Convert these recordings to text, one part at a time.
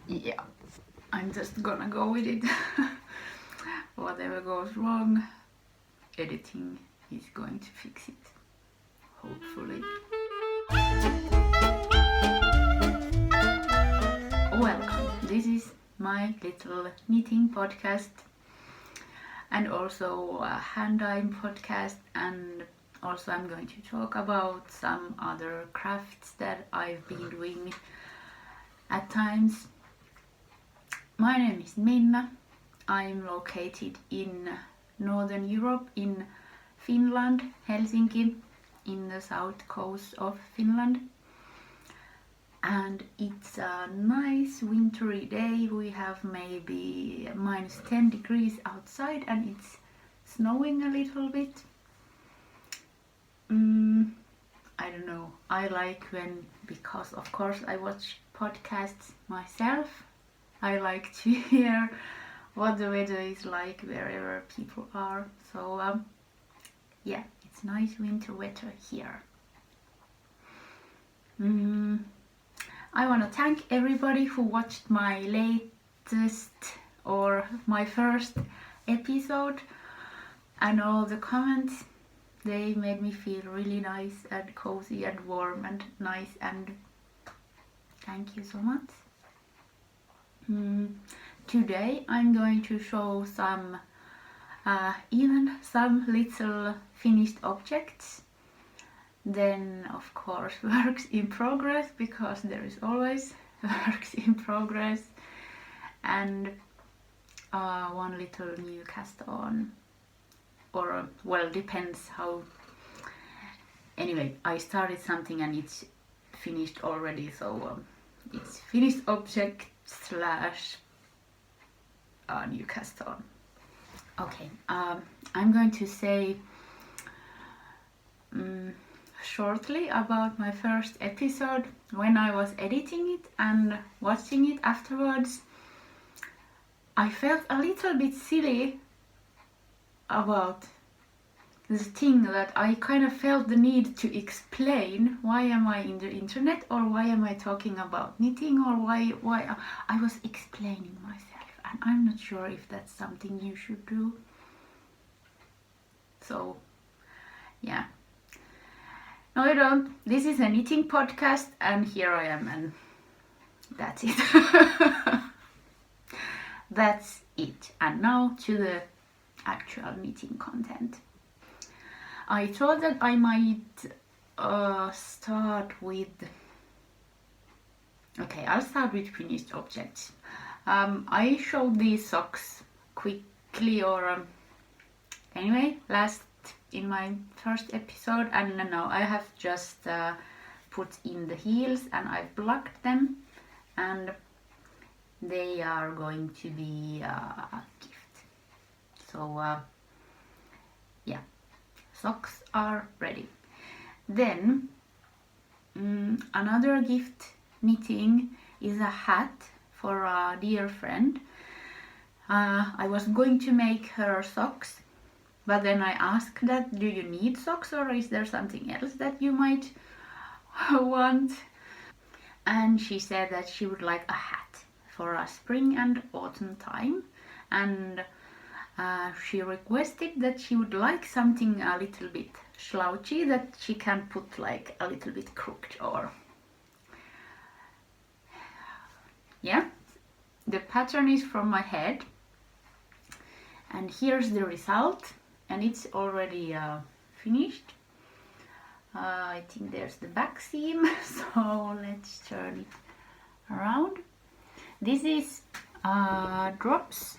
Yeah, I'm just gonna go with it. Whatever goes wrong, editing is going to fix it, hopefully. Welcome, this is my little knitting podcast and also a hand-dyeing podcast, and also I'm going to talk about some other crafts that I've been doing at times. My name is Minna. I'm located in Northern Europe, in Finland, Helsinki, in the south coast of Finland. And it's a nice wintry day. We have maybe minus 10 degrees outside and it's snowing a little bit. I don't know. I like when, because of course I watch podcasts myself, I like to hear what the weather is like wherever people are. So yeah, it's nice winter weather here. I want to thank everybody who watched my latest or my first episode and all the comments. They made me feel really nice and cozy and warm and nice, and thank you so much. Today I'm going to show some even some little finished objects. Then of course works in progress, because there is always works in progress, and one little new cast on, or well, depends how. Anyway, I started something and it's finished already, so it's finished object slash new cast on. Okay, I'm going to say shortly about my first episode. When I was editing it and watching it afterwards, I felt a little bit silly about the thing that I kind of felt the need to explain why am I in the internet, or why am I talking about knitting, or why I was explaining myself, and I'm not sure if that's something you should do. So yeah. No, I don't. This is a knitting podcast and here I am, and that's it. That's it. And now to the actual knitting content. I thought that I might start with... Okay, I'll start with finished objects. I showed these socks quickly, or anyway, in my first episode, and now I have just put in the heels and I've blocked them, and they are going to be a gift. So yeah, socks are ready. Then another gift knitting is a hat for a dear friend. I was going to make her socks, but then I asked that, do you need socks, or is there something else that you might want? And she said that she would like a hat for a spring and autumn time, and she requested that she would like something a little bit slouchy, that she can put like a little bit crooked, or yeah. The pattern is from my head, and here's the result, and it's already finished. I think there's the back seam, so let's turn it around. This is drops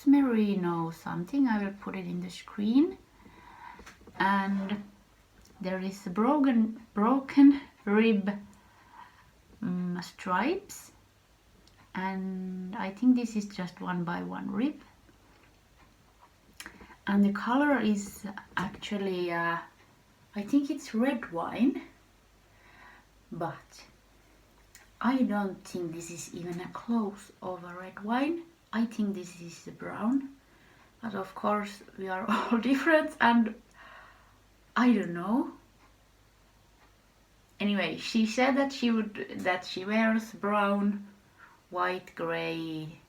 merino something. I will put it in the screen. And there is a broken rib stripes, and I think this is just 1 by 1 rib, and the color is actually I think it's redwine, but I don't think this is even a close of a redwine. I think this is brown, but of course we are all different, and I don't know. Anyway, she said that she wears brown, white, gray.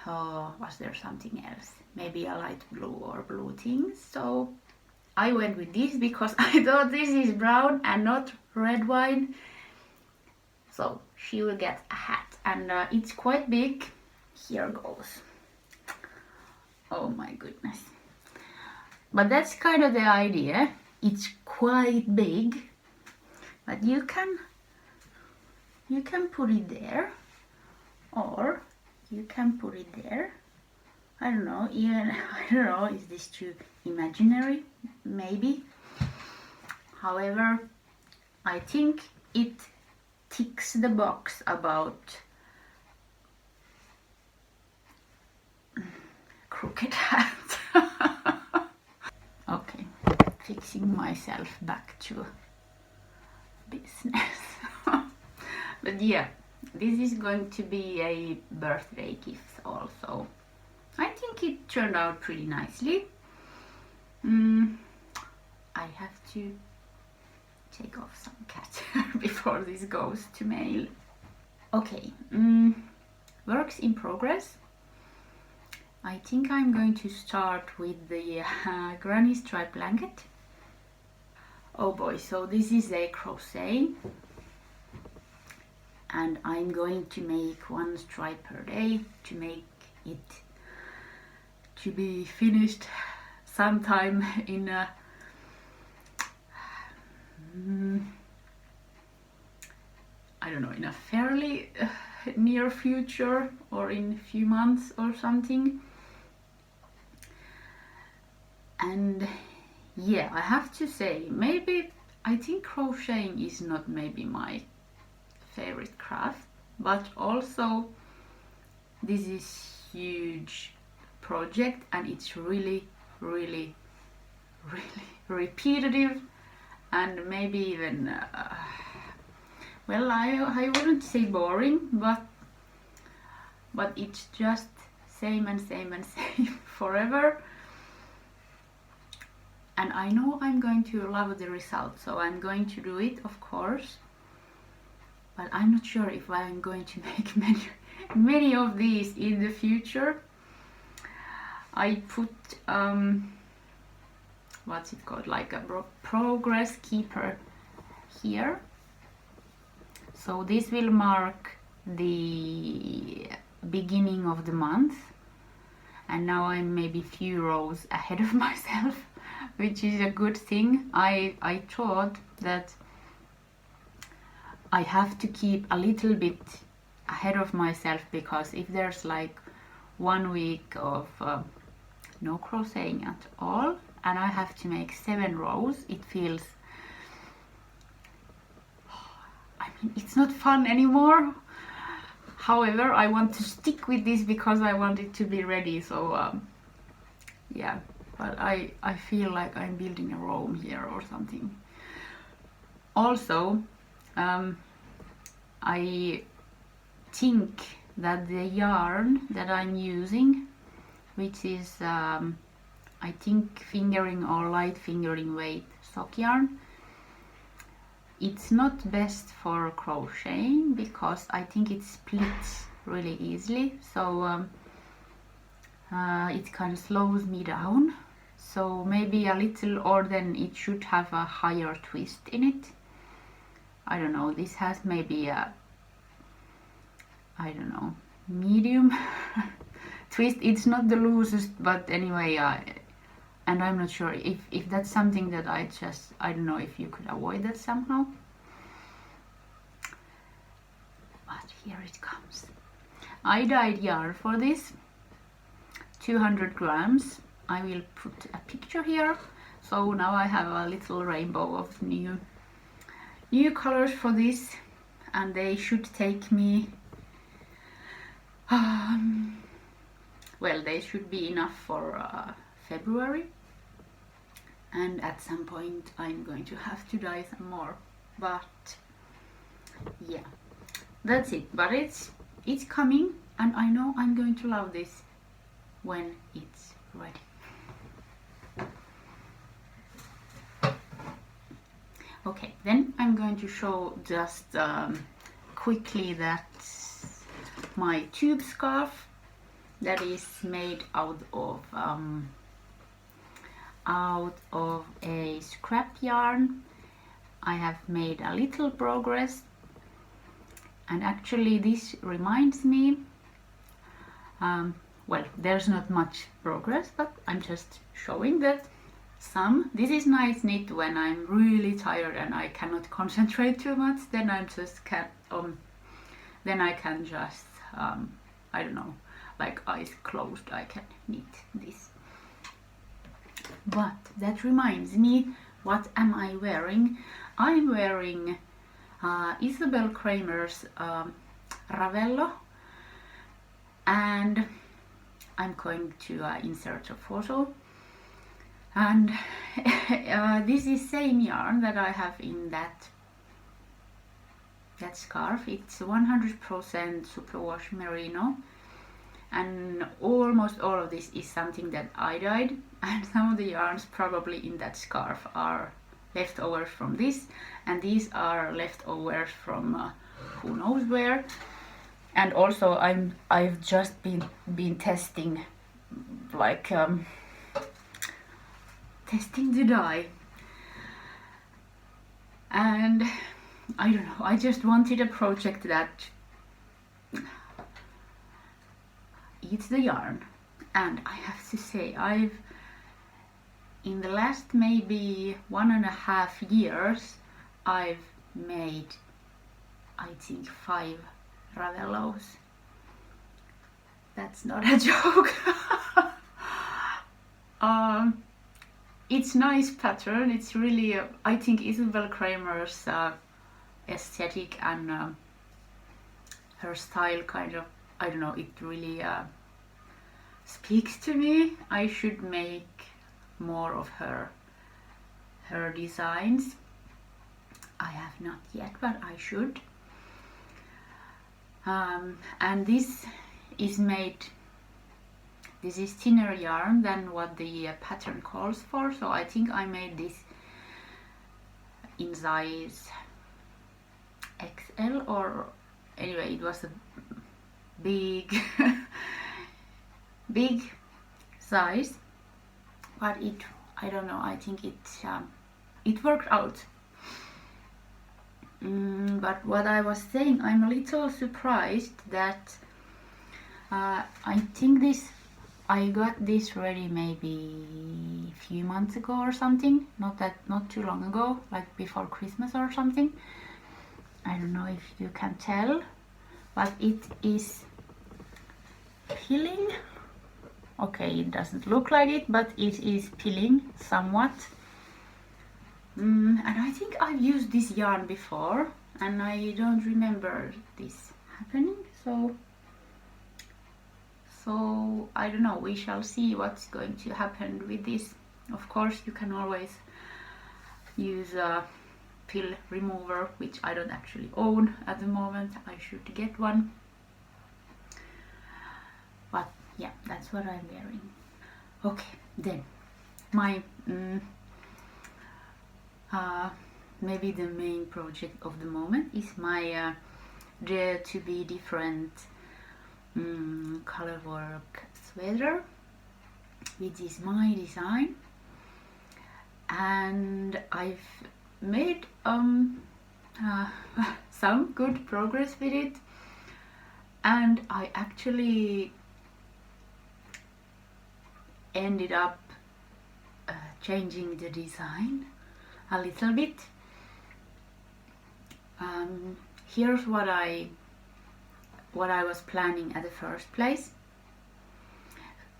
Oh, was there something else? Maybe a light blue or blue thing. So I went with this because I thought this is brown and not red wine. So she will get a hat, and it's quite big. Here goes. Oh my goodness. But that's kind of the idea. It's quite big, but you can put it there, or you can put it there. I don't know, even, I don't know, is this too imaginary? Maybe. However, I think it ticks the box about crooked hat. Okay, fixing myself back to business. But yeah, this is going to be a birthday gift also. I think it turned out pretty nicely. I have to take off some cat hair before this goes to mail. Okay, works in progress. I think I'm going to start with the granny stripe blanket. Oh boy, so this is a crochet, and I'm going to make one stripe per day to make it to be finished sometime in I don't know, in a fairly near future, or in a few months or something. And yeah, I have to say, maybe I think crocheting is not maybe my favorite craft, but also this is huge project, and it's really repetitive, and maybe even well, I wouldn't say boring, but it's just same and same and same forever. And I know I'm going to love the result, so I'm going to do it, of course. But I'm not sure if I'm going to make many of these in the future. I put what's it called, like a progress keeper here. So this will mark the beginning of the month, and now I'm maybe few rows ahead of myself, which is a good thing. I thought that I have to keep a little bit ahead of myself, because if there's like 1 week of no crocheting at all, and I have to make 7 rows, it feels, I mean, it's not fun anymore. However, I want to stick with this because I want it to be ready. So yeah, but I feel like I'm building a Rome here or something. Also, I think that the yarn that I'm using, which is I think fingering or light fingering weight sock yarn, it's not best for crocheting because I think it splits really easily, so it kind of slows me down. So maybe a little, or then it should have a higher twist in it. I don't know, this has maybe a, I don't know, medium twist. It's not the loosest, but anyway, and I'm not sure if that's something that I don't know if you could avoid that somehow. But here it comes. I dyed yarn for this, 200 grams. I will put a picture here. So now I have a little rainbow of new colors for this, and they should take me well, they should be enough for February, and at some point I'm going to have to dye some more, but yeah, that's it. But it's coming, and I know I'm going to love this when it's ready. Okay, then I'm going to show just quickly that my tube scarf that is made out of a scrap yarn. I have made a little progress, and actually this reminds me, well, there's not much progress, but I'm just showing that this is nice knit when I'm really tired and I cannot concentrate too much. Then I just then I can just I don't know, like eyes closed, I can knit this. But that reminds me, what am I wearing? I'm wearing Isabel Kramer's Ravello, and I'm going to insert a photo. And this is same yarn that I have in that scarf. It's 100% superwash merino, and almost all of this is something that I dyed, and some of the yarns probably in that scarf are leftovers from this, and these are leftovers from who knows where. And also I've just been testing, like testing the dye, and I don't know, I just wanted a project that eats the yarn. And I have to say, in the last maybe 1.5 years, I've made, I think, 5 Ravellos. That's not a joke. It's nice pattern. It's really, I think, Isabel Kramer's aesthetic and her style kind of, I don't know, it really speaks to me. I should make more of her designs. I have not yet, but I should. And this is thinner yarn than what the pattern calls for, so I think I made this in size XL, or anyway, it was a big big size, but I don't know, I think it worked out. But what I was saying, I'm a little surprised that I think I got this ready maybe a few months ago or something, not too long ago, like before Christmas or something. I don't know if you can tell, but it is peeling. Okay, it doesn't look like it, but it is peeling somewhat. And I think I've used this yarn before, and I don't remember this happening, so I don't know, we shall see what's going to happen with this. Of course, you can always use a peel remover, which I don't actually own at the moment. I should get one. But yeah, that's what I'm wearing. Okay, then my maybe the main project of the moment is my Dare to Be Different color work sweater, which is my design, and I've made some good progress with it, and I actually ended up changing the design a little bit. Here's what I was planning at the first place,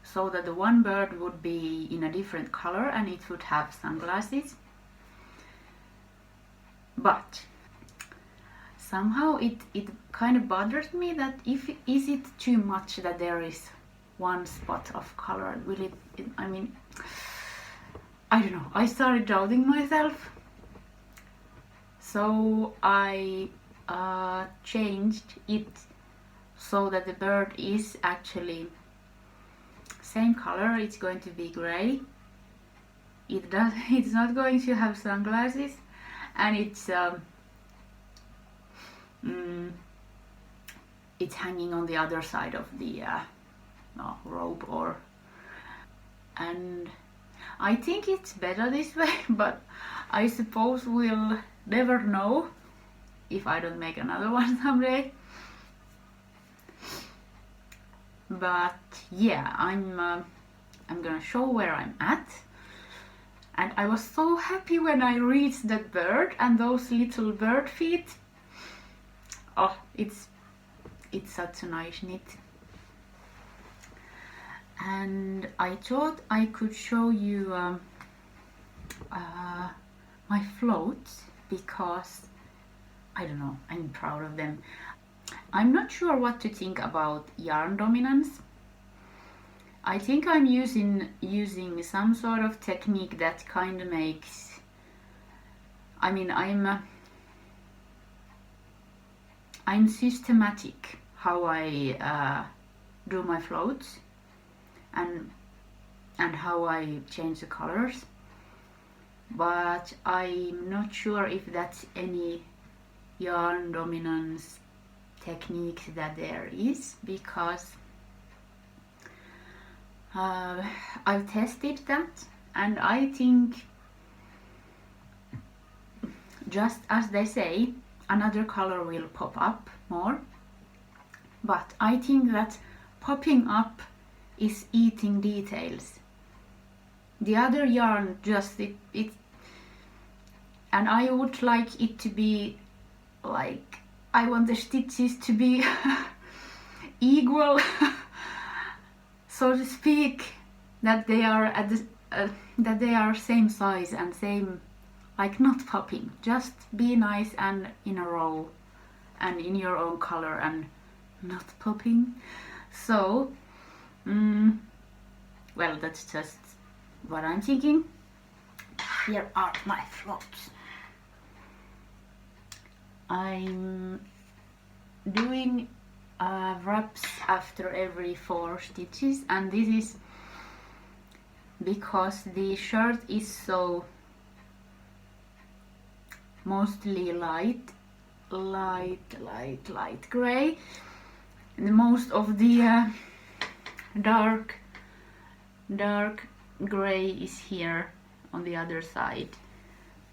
so that the one bird would be in a different color and it would have sunglasses. But somehow it kind of bothers me that is it too much that there is one spot of color? Will it, I mean, I don't know, I started doubting myself. So I changed it so that the bird is actually same color. It's going to be gray. It's not going to have sunglasses, and it's hanging on the other side of the robe, and I think it's better this way, but I suppose we'll never know if I don't make another one someday. But yeah, I'm gonna show where I'm at. And I was so happy when I reached that bird and those little bird feet. Oh, it's such a nice knit. And I thought I could show you my floats, because I don't know, I'm proud of them. I'm not sure what to think about yarn dominance. I think I'm using some sort of technique that kind of makes, I mean, I'm systematic how I do my floats and how I change the colors, but I'm not sure if that's any yarn dominance technique that there is, because I've tested that, and I think, just as they say, another color will pop up more, but I think that popping up is eating details. The other yarn just it and I would like it to be like, I want the stitches to be equal, so to speak, that they are at the that they are same size and same, like not popping, just be nice and in a row and in your own color and not popping. So well, that's just what I'm thinking. Here are my floats. I'm doing wraps after every 4 stitches, and this is because the shirt is so mostly light gray, and most of the dark gray is here on the other side,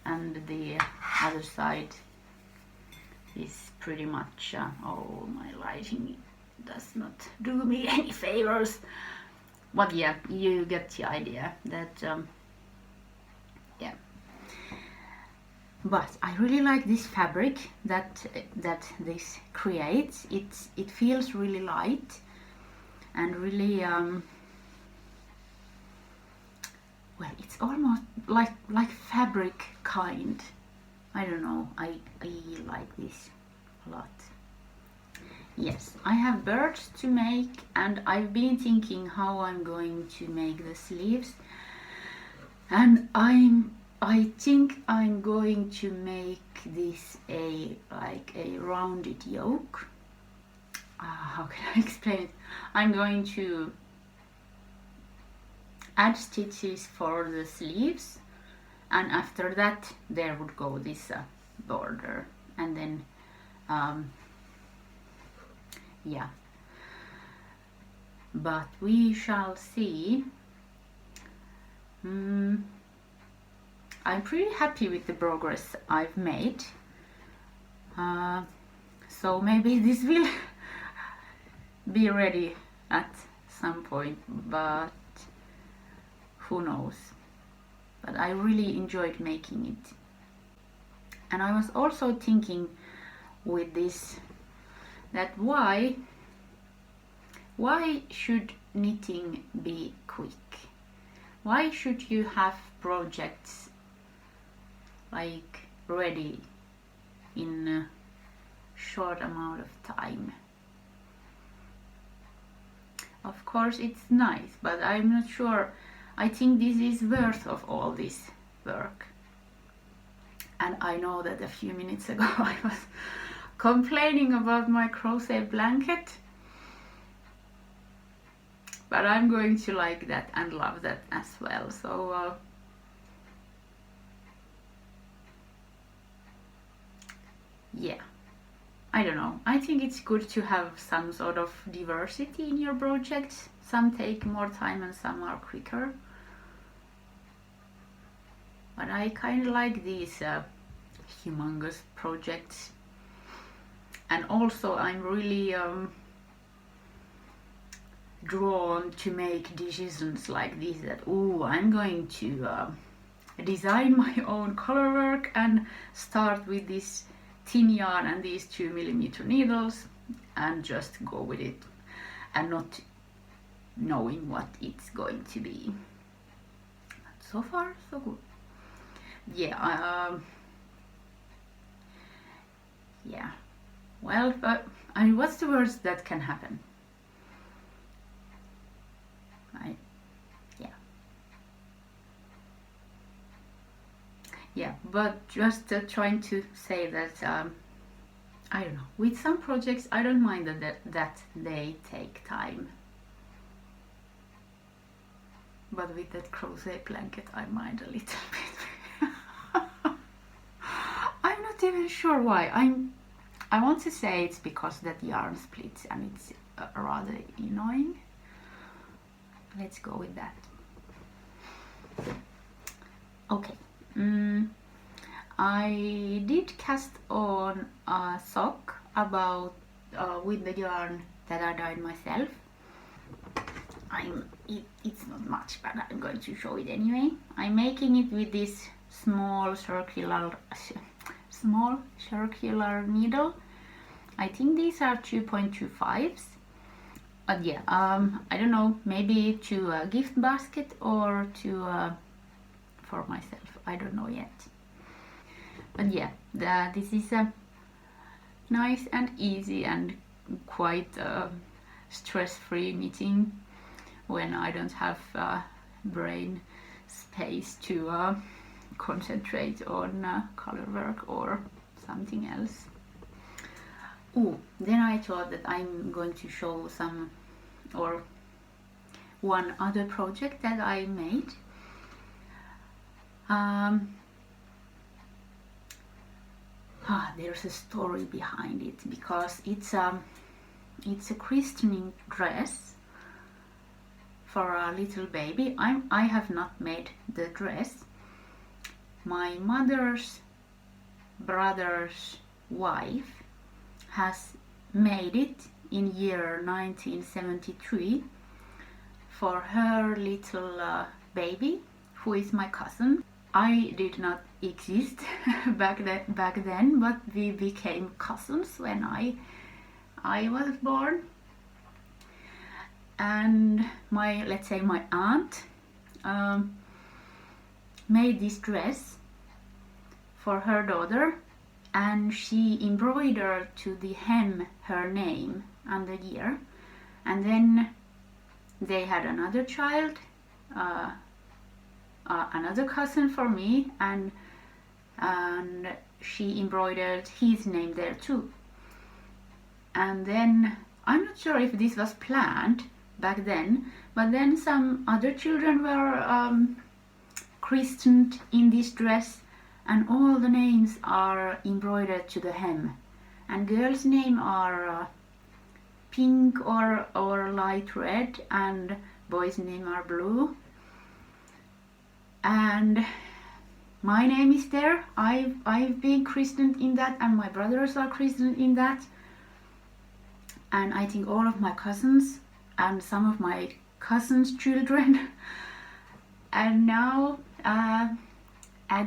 and the other side is pretty much oh, my lighting does not do me any favors, but yeah, you get the idea that yeah. But I really like this fabric that this creates. It feels really light and really well, it's almost like fabric kind. I don't know, I like this a lot. Yes, I have birds to make, and I've been thinking how I'm going to make the sleeves, and I think I'm going to make this like a rounded yoke. How can I explain it? I'm going to add stitches for the sleeves, and after that there would go this border, and then yeah, but we shall see. I'm pretty happy with the progress I've made, so maybe this will be ready at some point, but who knows. But I really enjoyed making it. And I was also thinking with this that why should knitting be quick? Why should you have projects like ready in a short amount of time? Of course it's nice, but I'm not sure. I think this is worth of all this work. And I know that a few minutes ago I was complaining about my crochet blanket, but I'm going to like that and love that as well. So yeah, I don't know. I think it's good to have some sort of diversity in your projects. Some take more time and some are quicker. But I kind of like these humongous projects. And also I'm really drawn to make decisions like this, that oh, I'm going to design my own color work and start with this thin yarn and these 2mm needles and just go with it and not knowing what it's going to be. But so far so good. Yeah, yeah, well, but I mean, what's the worst that can happen? Yeah, but just trying to say that I don't know, with some projects I don't mind that they take time, but with that crochet blanket I mind a little bit. I'm not even sure why. I want to say it's because that yarn splits and it's rather annoying. Let's go with that. Okay. I did cast on a sock about with the yarn that I dyed myself. It's not much, but I'm going to show it anyway. I'm making it with this small circular needle. I think these are 2.25s. But yeah, I don't know, maybe to a gift basket or to for myself. I don't know yet. But yeah, this is a nice and easy and quite stress-free knitting when I don't have brain space to concentrate on color work or something else. Oh, then I thought that I'm going to show some or one other project that I made. There's a story behind it, because it's a christening dress for a little baby. I have not made the dress. My mother's brother's wife has made it in year 1973 for her little baby, who is my cousin. I did not exist back then, but we became cousins when I was born. And let's say my aunt made this dress for her daughter, and she embroidered to the hem her name and the year. And then they had another child, another cousin for me, and she embroidered his name there too. And then I'm not sure if this was planned back then, but then some other children were christened in this dress, and all the names are embroidered to the hem. And girls' name are pink or light red, and boys' name are blue. And my name is there. I've been christened in that, and my brothers are christened in that. And I think all of my cousins and some of my cousins' children. And now at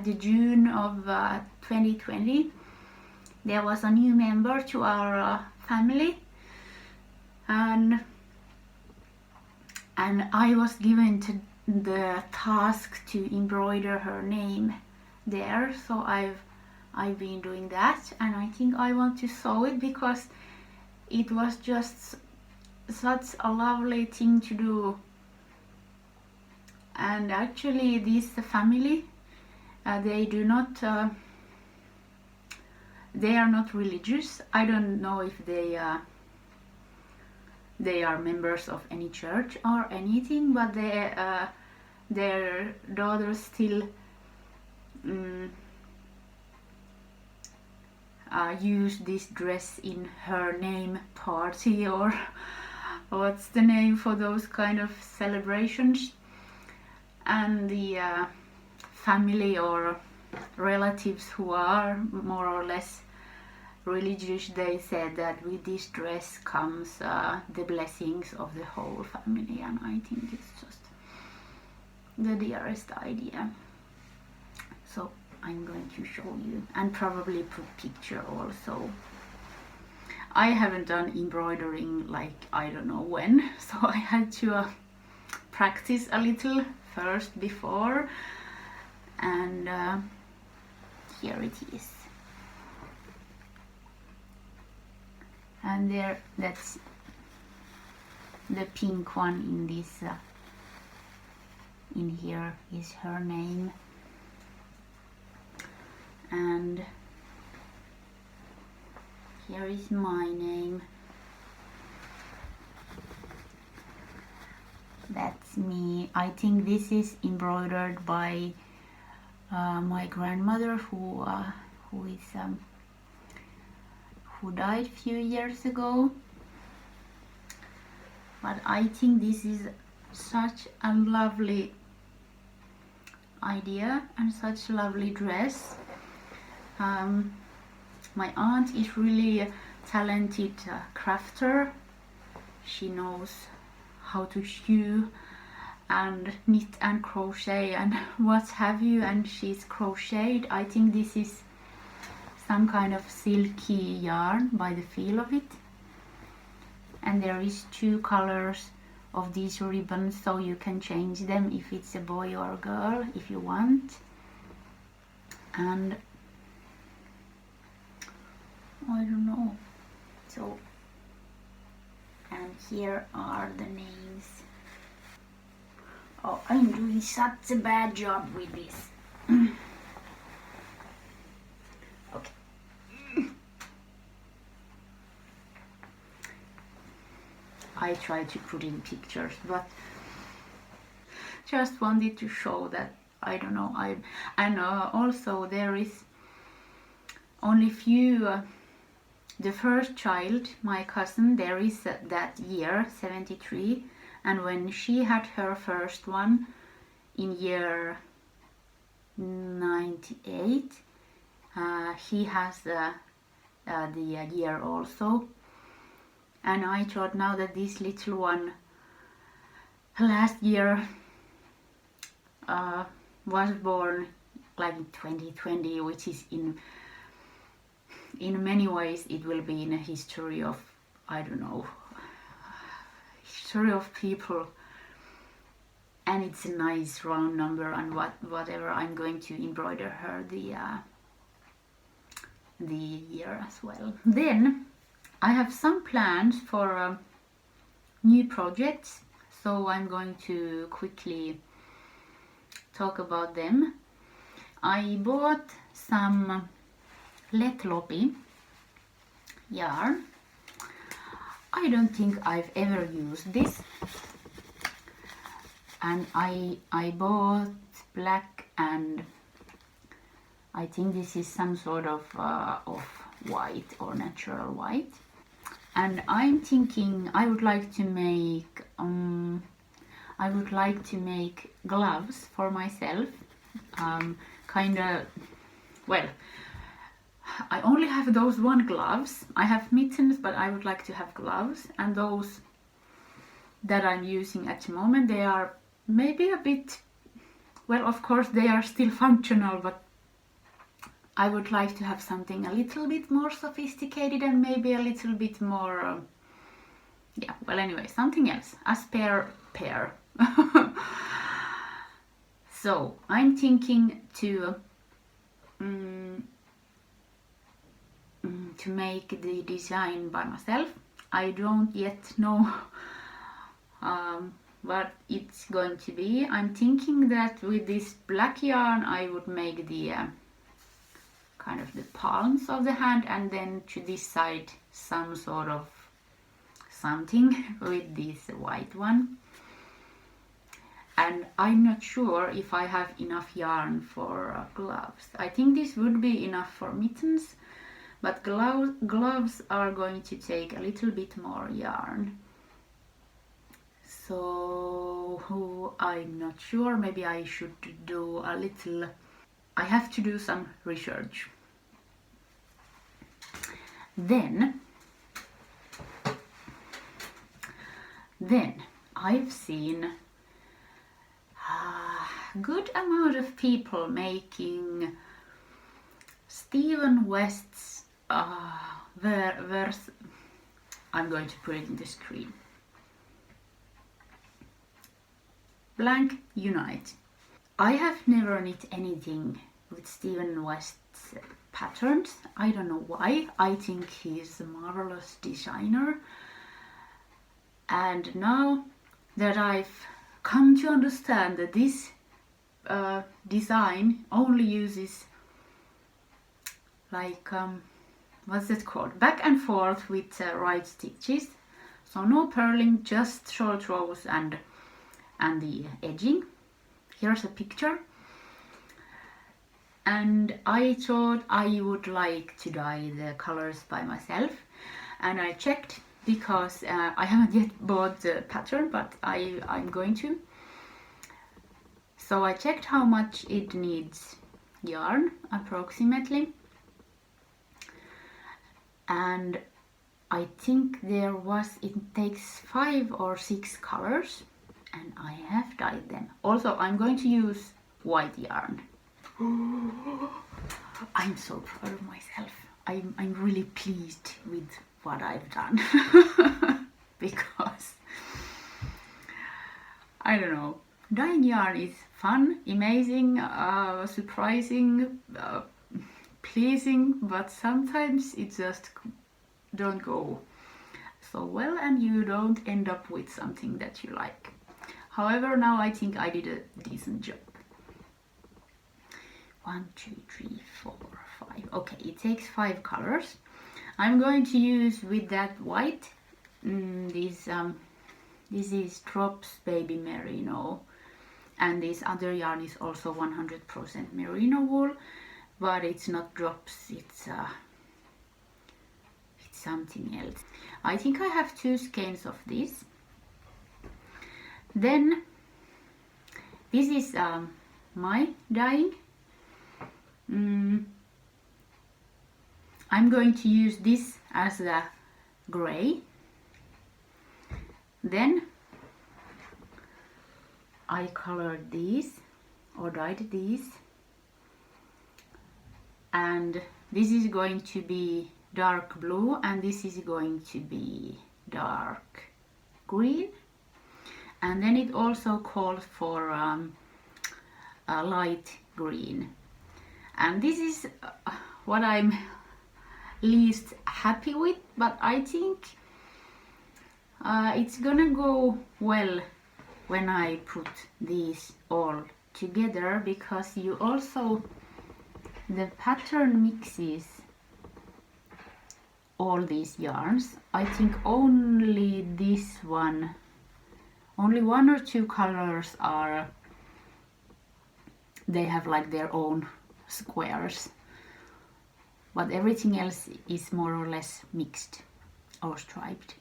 the June of 2020, there was a new member to our family, and I was given the task to embroider her name there. So I've been doing that, and I think I want to sew it because it was just such a lovely thing to do. And actually this family, they are not religious. I don't know if they are members of any church or anything, but their daughter still use this dress in her name party, or what's the name for those kind of celebrations. And the family or relatives who are more or less religious, they said that with this dress comes the blessings of the whole family, and I think it's just the dearest idea. So I'm going to show you and probably put picture also. I haven't done embroidering like I don't know when, so I had to practice a little first before, and here it is. And there, that's the pink one in this in here is her name, and here is my name. That's me. I think this is embroidered by my grandmother who died a few years ago. But I think this is such a lovely idea and such a lovely dress. My aunt is really a talented crafter. She knows how to sew and knit and crochet and what have you, and she's crocheted. I think this is some kind of silky yarn by the feel of it. And there is 2 colors of these ribbons, so you can change them if it's a boy or a girl if you want. And I don't know. So, and here are the names. Oh, I'm doing such a bad job with this. Okay. I try to put in pictures, but just wanted to show that I don't know. And also there is only few. The first child, my cousin, there is that year 73, and when she had her first one in year 98, he has the year also. And I thought now that this little one last year was born like in 2020, which is in many ways it will be in a history of, I don't know, history of people, and it's a nice round number, and whatever, I'm going to embroider her the year as well. Then I have some plans for new projects, so I'm going to quickly talk about them. I bought some Letlopi yarn. I don't think I've ever used this, and I bought black, and I think this is some sort of white or natural white. And I'm thinking I would like to make gloves for myself. Well, I only have those one gloves. I have mittens, but I would like to have gloves, and those that I'm using at the moment, they are maybe a bit, well, of course they are still functional, but I would like to have something a little bit more sophisticated and maybe a little bit more, yeah, well, anyway, something else, a spare pair. So I'm thinking to make the design by myself. I don't yet know what it's going to be. I'm thinking that with this black yarn I would make the kind of the palms of the hand, and then to this side some sort of something with this white one. And I'm not sure if I have enough yarn for gloves. I think this would be enough for mittens, but gloves are going to take a little bit more yarn. So I'm not sure, maybe I should do a little, I have to do some research. Then I've seen a good amount of people making Stephen West's verse. I'm going to put it in the screen. Blank Unite. I have never knit anything with Stephen West's patterns. I don't know why. I think he's a marvelous designer. And now that I've come to understand that this design only uses like what's it called, back and forth with right stitches, so no purling, just short rows and the edging. Here's a picture, and I thought I would like to dye the colors by myself, and I checked because I haven't yet bought the pattern, but I'm going to. So I checked how much it needs yarn approximately, and I think it takes 5 or 6 colors, and I have dyed them. Also, I'm going to use white yarn. I'm so proud of myself. I'm really pleased with what I've done because I don't know, dyeing yarn is fun, amazing, surprising, pleasing, but sometimes it just don't go so well and you don't end up with something that you like. However, now I think I did a decent job. 1, 2, 3, 4, 5. Okay, it takes 5 colors. I'm going to use with that white this is Drops Baby Merino, and this other yarn is also 100% merino wool, but it's not Drops, it's something else. I think I have 2 skeins of this. Then this is my dyeing. I'm going to use this as the gray. Then I colored these or dyed these, and this is going to be dark blue and this is going to be dark green, and then it also calls for a light green, and this is what I'm least happy with, but I think it's gonna go well when I put these all together, because you also, the pattern mixes all these yarns. I think only this one, only 1 or 2 colors are, they have like their own squares, but everything else is more or less mixed or striped.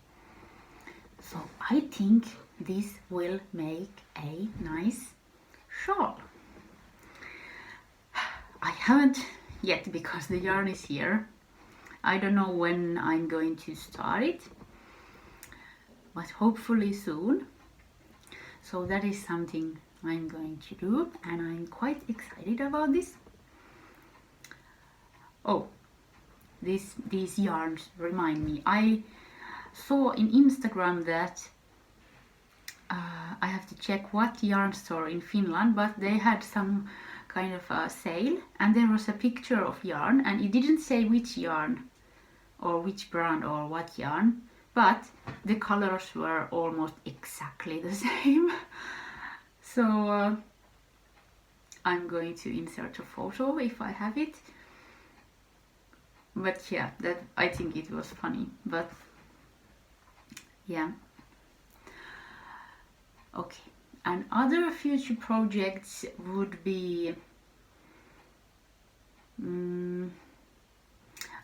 So I think this will make a nice shawl. I haven't yet because the yarn is here. I don't know when I'm going to start it, but hopefully soon. So that is something I'm going to do, and I'm quite excited about this. Oh, these yarns remind me. I saw in Instagram that I have to check what yarn store in Finland, but they had some kind of a sale, and there was a picture of yarn, and it didn't say which yarn or which brand or what yarn, but the colors were almost exactly the same. So I'm going to insert a photo if I have it. But yeah, that, I think it was funny, but yeah. Okay, and other future projects would be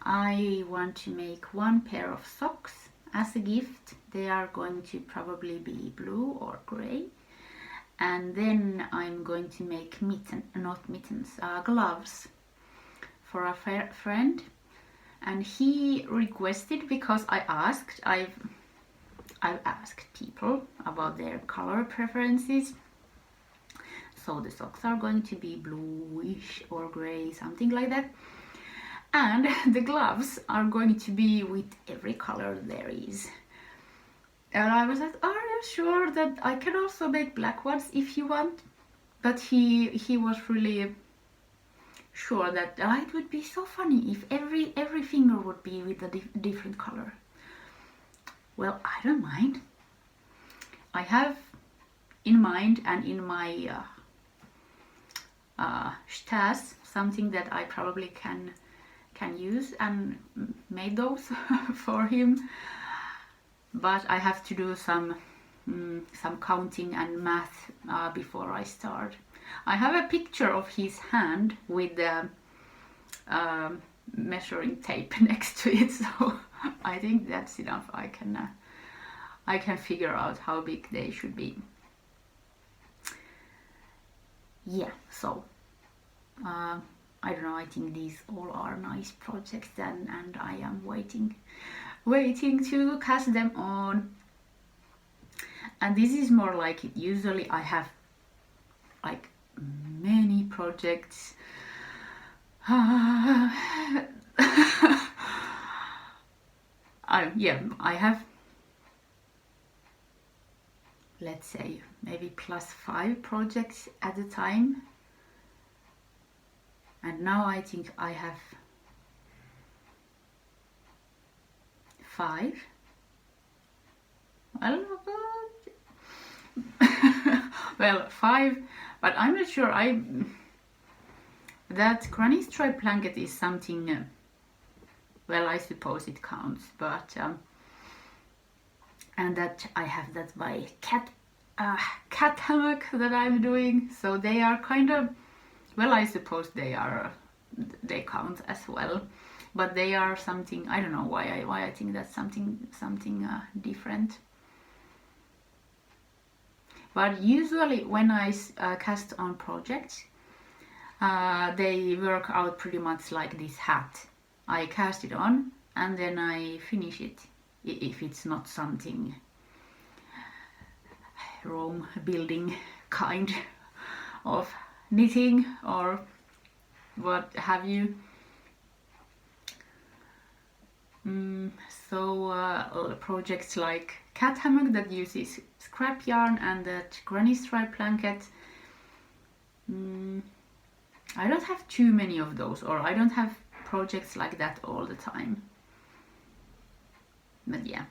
I want to make one pair of socks as a gift. They are going to probably be blue or gray. And then I'm going to make gloves for a friend. And he requested, because I've asked people about their color preferences. So the socks are going to be bluish or gray, something like that. And the gloves are going to be with every color there is. And I was like, are you sure that I can also make black ones if you want? But he was really sure that it would be so funny if every finger would be with a different color. Well, I don't mind. I have in mind and in my stash something that I probably can use, and made those for him. But I have to do some counting and math before I start. I have a picture of his hand with the measuring tape next to it, so I think that's enough. I can figure out how big they should be. Yeah, so I don't know, I think these all are nice projects, and I am waiting to cast them on. And this is more like it. Usually I have like many projects. I have, let's say, maybe +5 projects at a time. And now I think I have 5. Well, 5, but I'm not sure. That granny stripe blanket is something. Well, I suppose it counts, but and that I have that by cat hammock that I'm doing. So they are kind of, well, I suppose they count as well, but they are something. I don't know why I think that's something different. But usually when I cast on projects, they work out pretty much like this hat. I cast it on and then I finish it, if it's not something Rome building kind of knitting or what have you. So projects like cat hammock that uses scrap yarn and that granny stripe blanket, I don't have too many of those, or I don't have projects like that all the time. But yeah.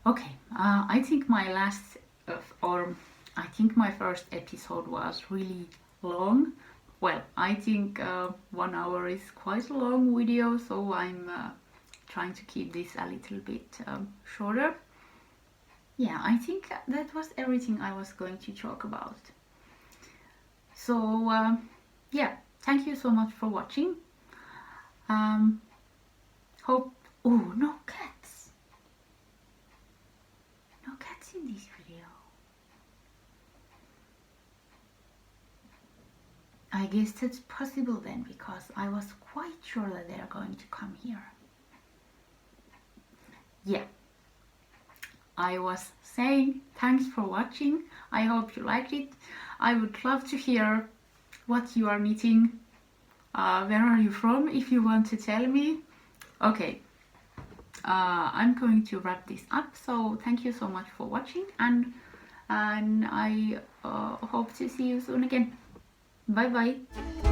Okay, I think my my first episode was really long. Well, I think 1 hour is quite a long video, so I'm trying to keep this a little bit shorter. Yeah, I think that was everything I was going to talk about. So yeah, thank you so much for watching. Hope. Oh, no cats! No cats in this video. I guess that's possible then, because I was quite sure that they're going to come here. Yeah, I was saying thanks for watching. I hope you liked it. I would love to hear what you are knitting. Where are you from, if you want to tell me. Okay, I'm going to wrap this up, so thank you so much for watching, and I hope to see you soon again. Bye bye.